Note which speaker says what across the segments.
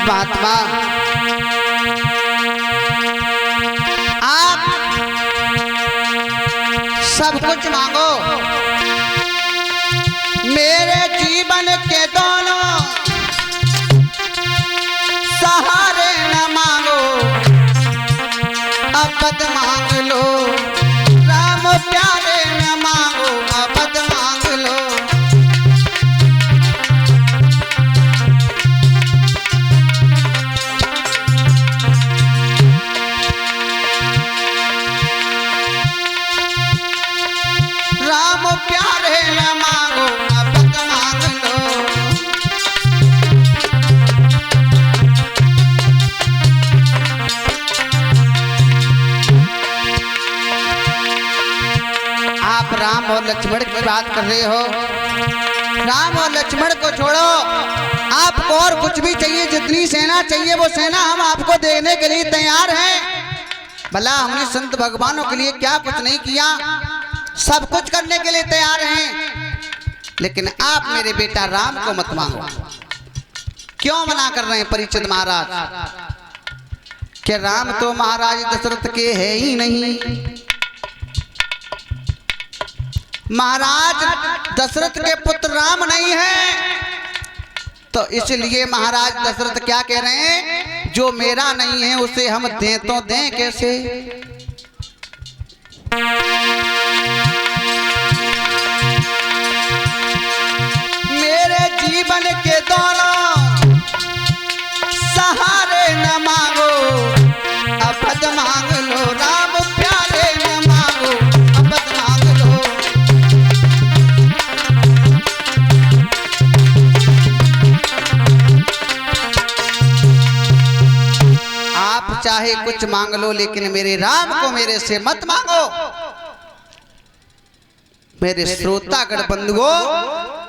Speaker 1: महात्मा, आप सब कुछ मांगो, मेरे जीवन के दोनों सहारे न मांगो, अपद मांग लो, राम प्यारे न मांगो, अपद मांग लो। राम प्यारे न मांगो, अपद मांग लो। आप राम और लक्ष्मण की बात कर रहे हो, राम और लक्ष्मण को छोड़ो, आपको और कुछ भी चाहिए, जितनी सेना चाहिए वो सेना हम आपको देने के लिए तैयार हैं। भला हमने संत भगवानों के लिए क्या कुछ नहीं किया, सब कुछ करने के लिए तैयार हैं, लेकिन आप मेरे बेटा राम को मत मांगो। क्यों मना कर रहे हैं परीक्षित महाराज? कि राम तो महाराज दशरथ के है ही नहीं। महाराज दशरथ के पुत्र राम नहीं है, तो इसलिए महाराज दशरथ क्या कह रहे हैं, जो मेरा नहीं है उसे हम दें तो दें कैसे। मेरे जीवन के दोनों सहारे न मांगो, अपद मांग लो, राम प्यारे न मांगो, अपद मांग लो। आप चाहे कुछ मांग लो, लेकिन मेरे राम को मेरे से मत मांगो। मेरे श्रोतागण बंधुओं,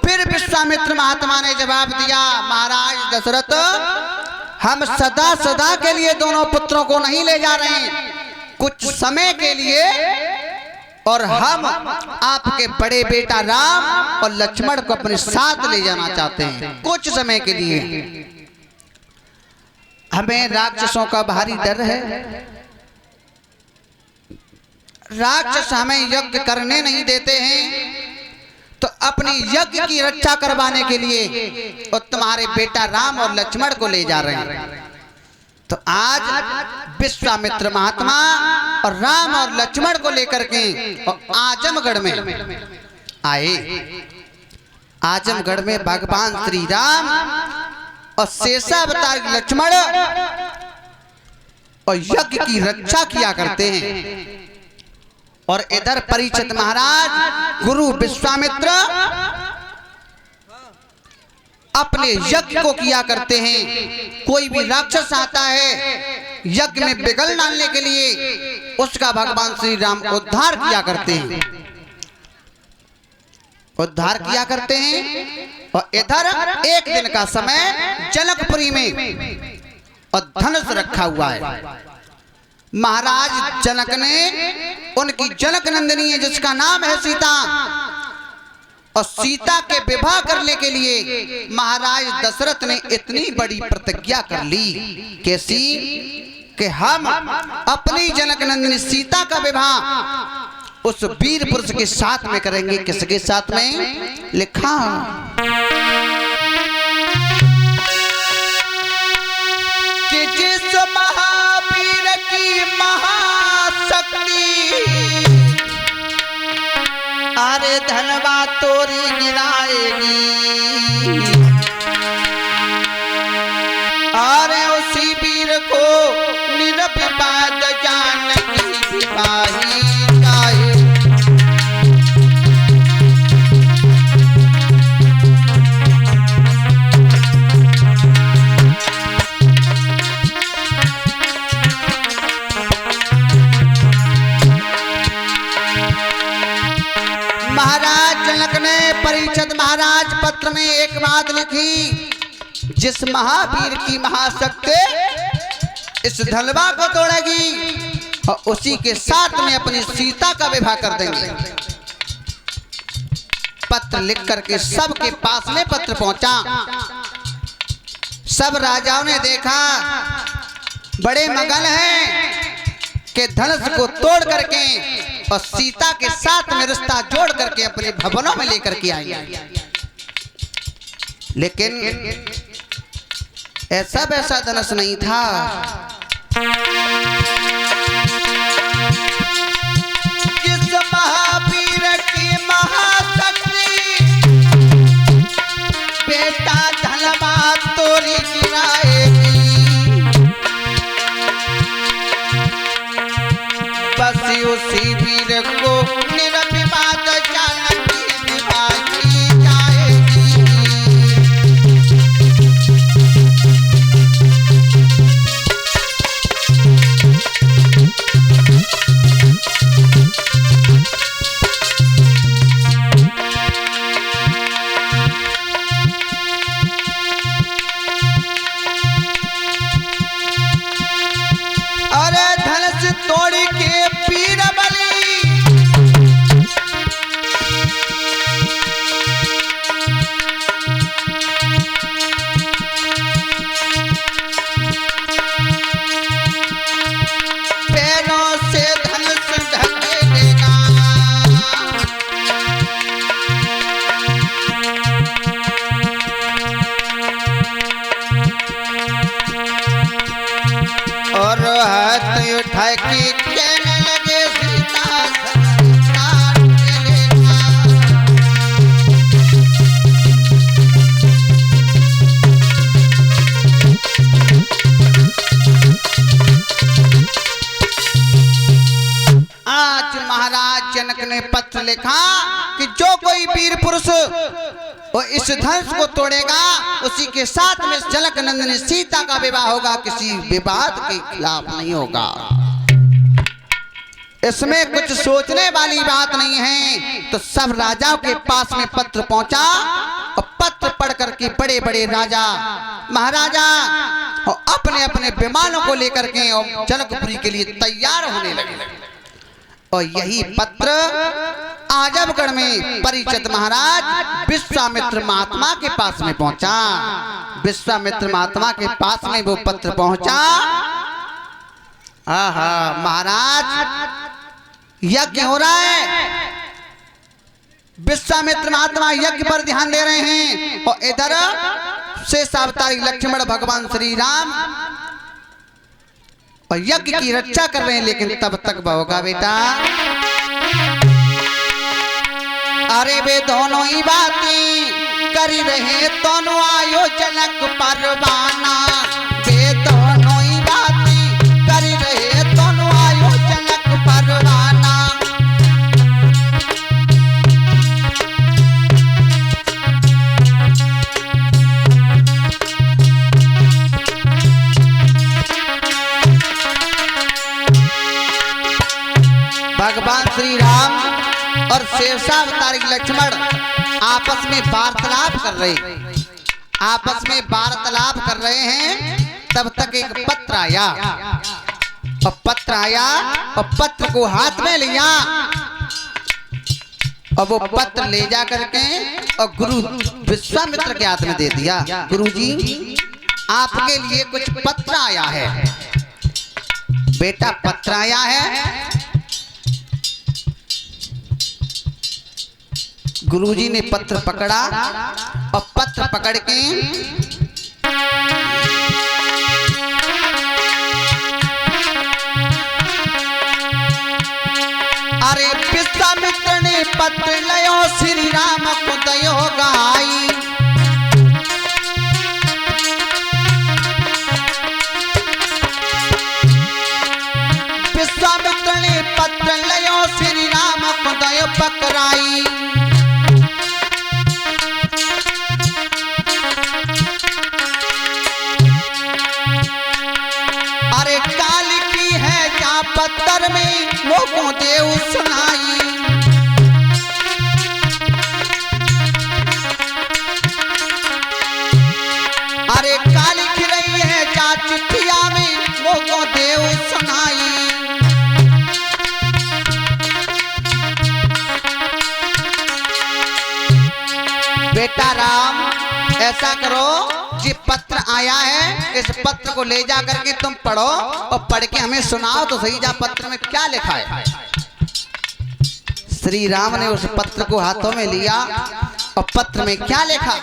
Speaker 1: फिर विश्वामित्र महात्मा ने जवाब दिया, महाराज दशरथ, हम सदा सदा के लिए दोनों पुत्रों को नहीं ले जा रहे हैं, कुछ समय के लिए, और हम आपके बड़े बेटा राम और लक्ष्मण को अपने साथ ले जाना चाहते हैं कुछ समय के लिए। हमें राक्षसों का भारी डर है, राक्षस हमें यज्ञ करने नहीं देते हैं, तो अपनी यज्ञ की रक्षा करवाने के लिए और तुम्हारे बेटा राम और लक्ष्मण को ले जा रहे हैं। तो आज विश्वामित्र महात्मा और राम और लक्ष्मण को लेकर के और आजमगढ़ में आए। आजमगढ़ में भगवान श्री राम और शेषावतार लक्ष्मण और यज्ञ की रक्षा किया करते हैं, और इधर परीक्षित महाराज गुरु विश्वामित्र अपने यज्ञ को किया करते हैं। कोई भी राक्षस आता है यज्ञ में बिगल डालने के लिए, उसका भगवान श्री राम उद्धार किया करते हैं, उद्धार किया करते हैं। और इधर एक दिन का समय जनकपुरी में और धनुष रखा हुआ है। महाराज जनक ने उनकी जनक नंदिनी है जिसका नाम है सीता, और सीता के विवाह करने के लिए महाराज दशरथ ने इतनी बड़ी प्रतिज्ञा कर ली, कैसी, कि हम अपनी जनक नंदिनी सीता का विवाह उस वीर पुरुष के साथ में करेंगे। किसके साथ में? लिखा, कि जिस महावीर की महाशक्ति, अरे धनवा तोरी गिराएगी, अरे उसी वीर को निरपवाद जानकी विवाही गाए। महाराज जनक ने परीक्षित महाराज पत्र में एक बात लिखी, जिस महावीर की महाशक्ति इस धनवा को तोड़ेगी और उसी के साथ में अपनी सीता का विवाह कर देंगे। पत्र लिख करके सबके पास में पत्र पहुंचा। सब राजाओं ने देखा, बड़े मगन हैं कि धनुष को तोड़ करके और सीता के साथ में रिश्ता जोड़ करके अपने भवनों में लेकर के आएंगे। लेकिन ऐसा वैसा धनुष नहीं था। जिस महावीर की महाशक्ति बेटा धनवा तोरी गिराएगी, बस उसी वीर को निर्विवाद जानकी निभाई जाएगी। अरे धनुष तोड़ के पीर बली, पैरों से धनुष ढकेलेगा। और हाथ उठा के कहने लगे सीता काट लेगा। आज महाराज जनक ने पत्र लिखा कि जो कोई वीर पुरुष और इस धनुष को तोड़ेगा उसी के साथ में जनक नंदिनी सीता का विवाह होगा, किसी विवाद के खिलाफ नहीं होगा। इसमें कुछ सोचने वाली बात नहीं है। तो सब राजाओं के पास में पत्र पहुंचा और पत्र पढ़ करके बड़े बड़े राजा महाराजा और अपने अपने विमानों को लेकर के और जनकपुरी के लिए तैयार होने लगे। और यही पत्र आजमगढ़ में परिचित महाराज विश्वामित्र महात्मा के पास में पहुंचा। विश्वामित्र महात्मा के पास में वो पत्र पहुंचा। आहा महाराज यज्ञ हो रहा है, विश्वामित्र महात्मा यज्ञ पर ध्यान दे रहे हैं और इधर शेषावतारी लक्ष्मण भगवान श्री राम और यज्ञ की रक्षा कर रहे हैं। लेकिन तब तक होगा बेटा, अरे वे दोनों ही बातें कर रहे दोनों आयो जनक परवाना। वे दोनों ही बातें कर रहे दोनों आयो जनक परवाना। भगवान श्री राम और शेषावतारी लक्ष्मण आपस में वार्तालाप कर रहे हैं। तब तक एक पत्र आया और पत्र को हाथ में लिया और वो पत्र ले जा करके और गुरु विश्वामित्र के हाथ में दे दिया। गुरुजी आपके लिए कुछ पत्र आया है। बेटा पत्र आया है। गुरुजी ने पत्र पकड़ा और पत्र पकड़ के अरे विश्वामित्र ने पत्र लयो श्री राम को दयो गाई। विश्वामित्र ने पत्र लयो श्री राम को दयो पकड़ाई। अरे काल की है क्या पत्थर में लोगों देव सुनाई। अरे काल की रही है क्या चिट्ठिया में लोगों देव सुनाई। बेटा राम ऐसा करो ये पत्र आया है, इस पत्र को ले जा करके तुम पढ़ो और पढ़ के हमें सुनाओ तो सही जा पत्र में क्या लिखा है। श्री राम ने उस पत्र को हाथों में लिया और पत्र में क्या लिखा।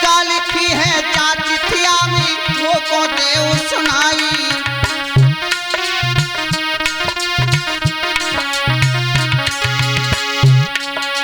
Speaker 1: क्या लिखी है चाचिथिया में वो को देव सुनाई।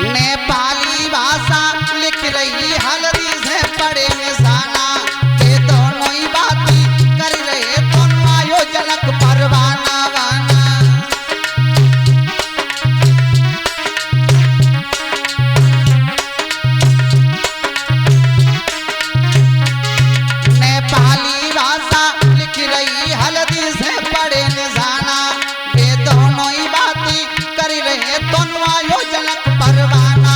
Speaker 1: नेपाली भाषा लिख रही हल्दी से पड़े निशाना, ये दोनों ही बातें कर रहे दोनों आयोजनक परवाना वाना। नेपाली भाषा लिख रही हल्दी से पड़े निशाना, ये दोनों ही बातें कर रहे दोनों आयोजनक परवाना।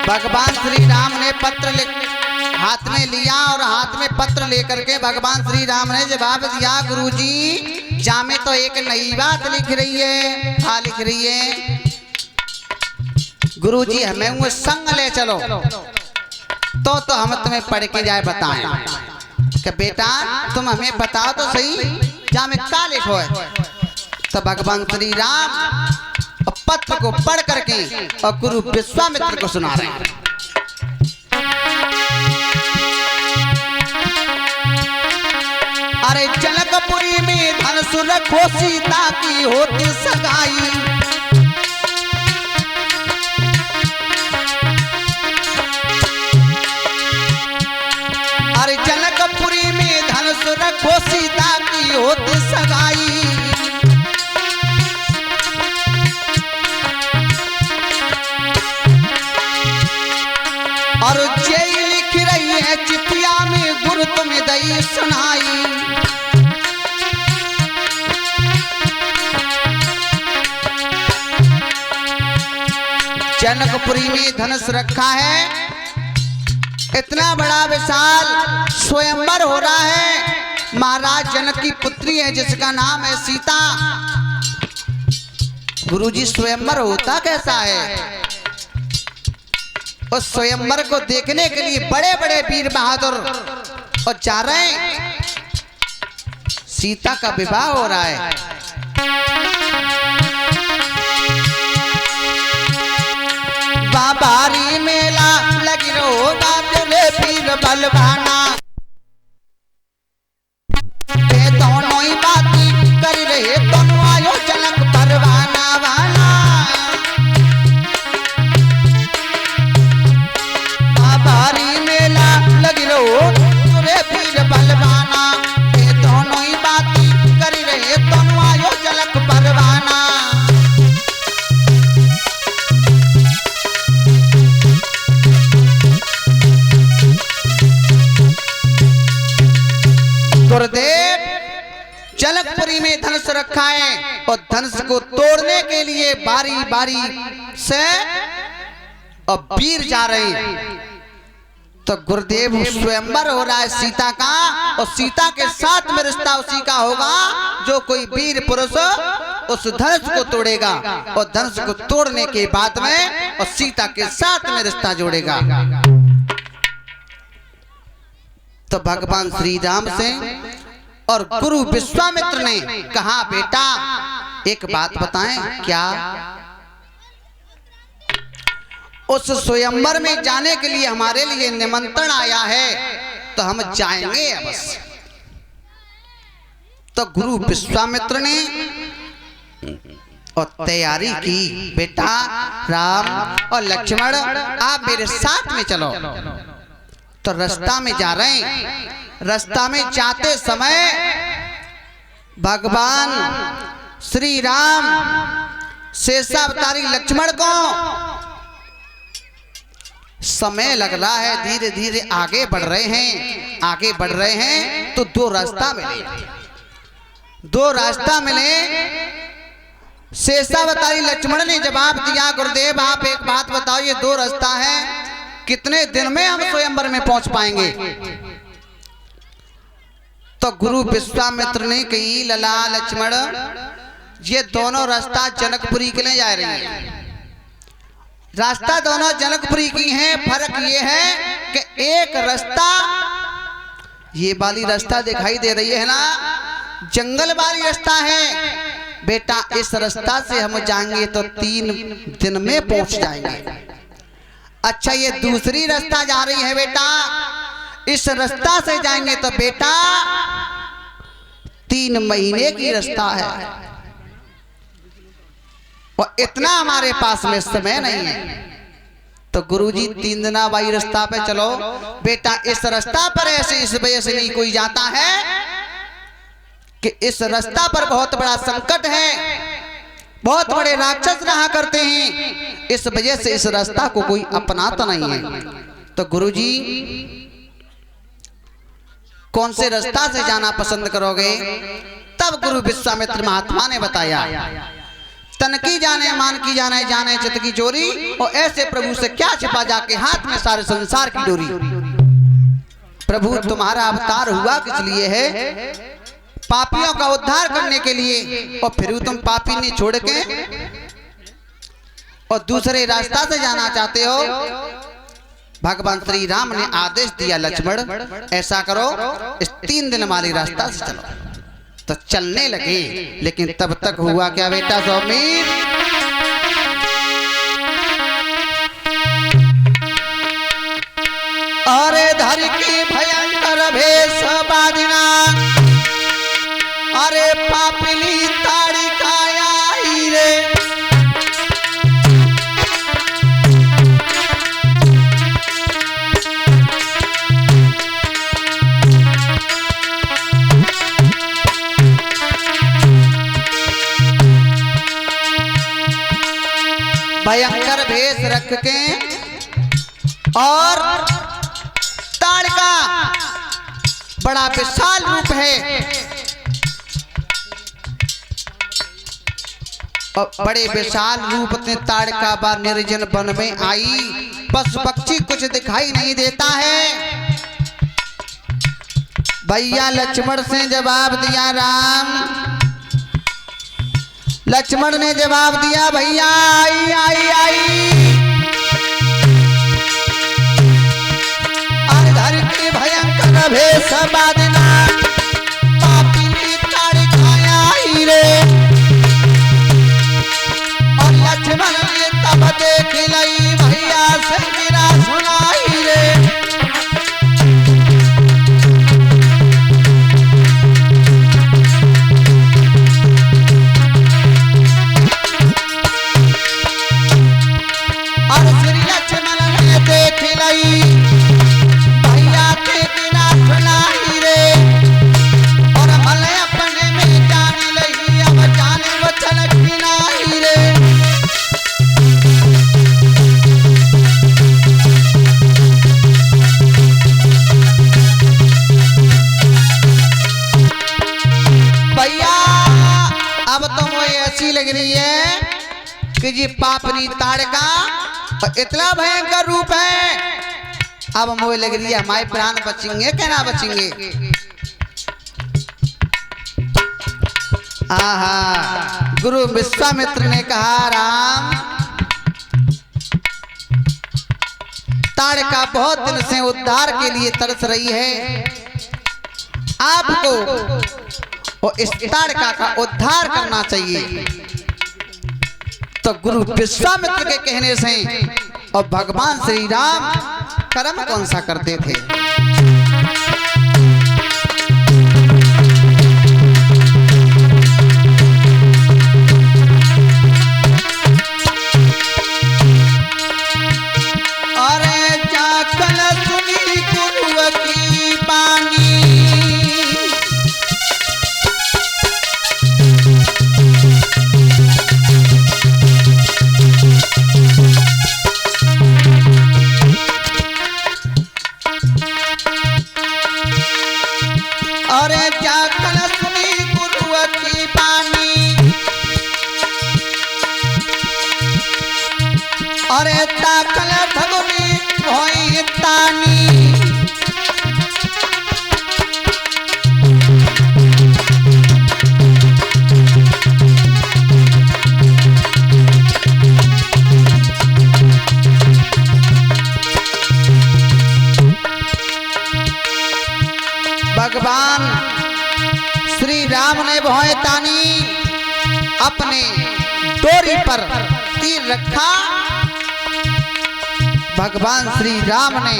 Speaker 1: भगवान श्री राम ने पत्र हाथ में लिया और हाथ में पत्र लेकर के भगवान श्री राम ने जवाब दिया, गुरुजी जामे तो एक नई बात लिख रही है। हाँ लिख रही है गुरुजी, हमें वो संग ले चलो तो हम तुम्हें पढ़ के जाए बताएं कि बेटा तुम हमें बताओ तो सही जामे क्या लिखो है। तो भगवान श्री राम पत्र को पढ़ करके और गुरु विश्वामित्र को सुना रहे हैं। अरे जनकपुरी में धनुष रखो सीता की होती सगाई। अरे जनकपुरी में धनुष रखो सीता की होती सगाई। और जय लिख रही है चिट्ठिया में गुरु तुम्हें दई सुनाई। जनकपुरी में धनुष रखा है, इतना बड़ा विशाल स्वयंवर हो रहा है। महाराज जनक की पुत्री है जिसका नाम है सीता। गुरुजी स्वयंवर होता कैसा है? उस स्वयंवर को देखने के लिए बड़े बड़े वीर बहादुर और जा रहे हैं। सीता का विवाह हो रहा है। बाबारी मेला लगी रहोगा तुले वीर बलवाना, ये दोनों ही बातें कर रहे दोनों आयोजनक परवाना वाला। बाबारी मेला लगी रहो तुले वीर बलवाना, ये दोनों ही बातें कर रहे दोनों आयोजनक परवाना। गुरुदेव जनकपुरी में धनुष रखा है और धनुष को तोड़ने के लिए बारी बारी से और वीर जा रहे हैं। तो गुरुदेव स्वयंवर हो रहा है सीता का, और सीता के साथ में रिश्ता उसी का होगा जो कोई वीर पुरुष उस धनुष को तोड़ेगा और धनुष को तोड़ने के बाद में और सीता के साथ में रिश्ता जोड़ेगा। तो भगवान श्री राम से और गुरु विश्वामित्र ने कहा, बेटा एक बात बताएं, क्या उस स्वयंवर में जाने के लिए हमारे लिए निमंत्रण आया है तो हम जाएंगे अवश्य। तो गुरु विश्वामित्र ने और तैयारी की, बेटा राम और लक्ष्मण आप मेरे साथ में चलो। तो रास्ता में जा रहे हैं। रास्ता में जाते समय भगवान श्री राम शेषावतारी लक्ष्मण को समय लग रहा है, धीरे धीरे आगे बढ़ रहे हैं। आगे बढ़ रहे हैं तो दो रास्ता मिले। शेषावतारी लक्ष्मण ने जवाब दिया, गुरुदेव आप एक बात बताओ, ये दो रास्ता है कितने दिन में हम स्वयंवर में पहुंच पाएंगे। तो गुरु विश्वामित्र ने कही, लला लक्ष्मण, ये दोनों रास्ता जनकपुरी के लिए जा रही है। रास्ता दोनों जनकपुरी की है। फर्क ये है कि एक रास्ता, ये वाली रास्ता दिखाई दे रही है ना, जंगल वाली रास्ता है बेटा। इस रास्ता से हम जाएंगे तो 3 दिन में पहुंच जाएंगे। अच्छा, ये दूसरी रास्ता जा रही है बेटा, इस रास्ता से जाएंगे तो बेटा 3 महीने की रास्ता है, और इतना हमारे पास में समय नहीं है। तो गुरुजी 3 दिन वाली रास्ता पे चलो बेटा। इस रास्ता पर ऐसे इस वजह से नहीं कोई जाता है कि इस रास्ता पर बहुत बड़ा संकट है, बहुत बड़े राक्षस रहा करते हैं, इस वजह से इस रास्ता को कोई अपनाता नहीं है। तो गुरुजी कौन से रास्ता से जाना पसंद करोगे? तब गुरु विश्वामित्र महात्मा ने बताया, तन की जाने मान की जाने, जाने चित की चोरी, और ऐसे प्रभु से क्या छिपा जाके हाथ में सारे संसार की डोरी। प्रभु तुम्हारा अवतार हुआ किस लिए है? पापियों का उद्धार करने के लिए, और फिर तुम पापी ने छोड़ के और दूसरे रास्ता से जाना चाहते हो। भगवान श्री राम ने आदेश दिया, लक्ष्मण ऐसा करो, इस 3 दिन वाली रास्ता से चलो। तो चलने लगे, लेकिन तब तक हुआ क्या बेटा सौमीर? अरे धर की भयंकर भेष बादिना, अरे पापिली ताड़िका आई रे। भयंकर भेष रख के और ताड़का बड़ा विशाल रूप है, और बड़े विशाल रूप में ताड़का बा निर्जन वन में आई। पशु पक्षी कुछ दिखाई नहीं देता है। भैया लक्ष्मण से जवाब दिया राम, लक्ष्मण ने जवाब दिया, भैया आई आई आई। धर की भयंकर भेष बादिना, पापिली ताड़िका आई रे। और लक्ष्मण ने तब देख लई, भैया से गिरा सुनाई रे। लग रही है कि जी पापनी ताड़का इतना भयंकर रूप है। अब मुझे लग रही है हमारे प्राण बचेंगे क्या ना बचेंगे। आहा, गुरु विश्वामित्र ने कहा राम, ताड़का बहुत दिन से उद्धार के लिए तरस रही है, आपको और इस ताड़का का उद्धार करना चाहिए। तो गुरु विश्वामित्र के कहने से और भगवान श्री राम कर्म कौन सा करते थे। अरे जाकल सुनी गुरु की बानी, अरे जाकल सुनी गुरु की बानी, अरे ताकल भगुनी भई तानी भगवान श्री राम ने भय तानी अपने डोरी पर तीर रखा। भगवान श्री राम ने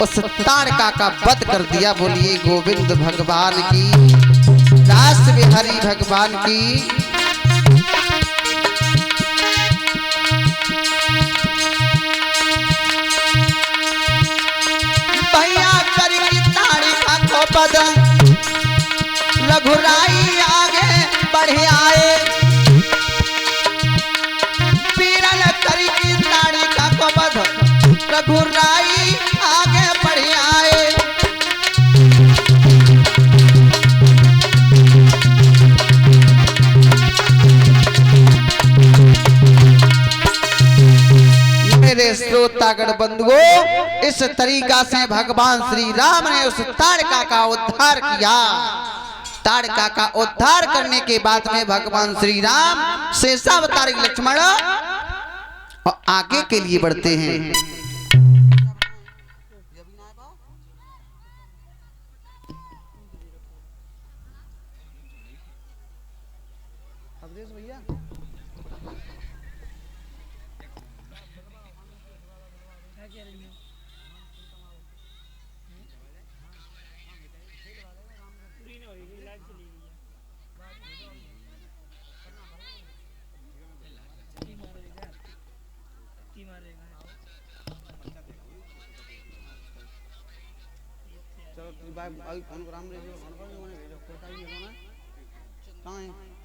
Speaker 1: उस ताड़का का वध कर दिया। बोलिए गोविंद भगवान की, रास बिहारी भगवान की। भैया करके ताड़का को वध रघुराई आगे बढ़े आए। पीरल करके ताड़का को वध रघुराई आगे बढ़े आए। मेरे श्रोतागण बंधुओं, इस तरीका से भगवान श्री राम ने उस ताड़का का उद्धार किया। ताड़का का उद्धार करने के बाद में भगवान श्री राम शेषावतारी लक्ष्मण और आगे के लिए बढ़ते हैं।
Speaker 2: चलो भाई फोन को राम रे जो फोन को भेजो कोटा ही है ना कहां है।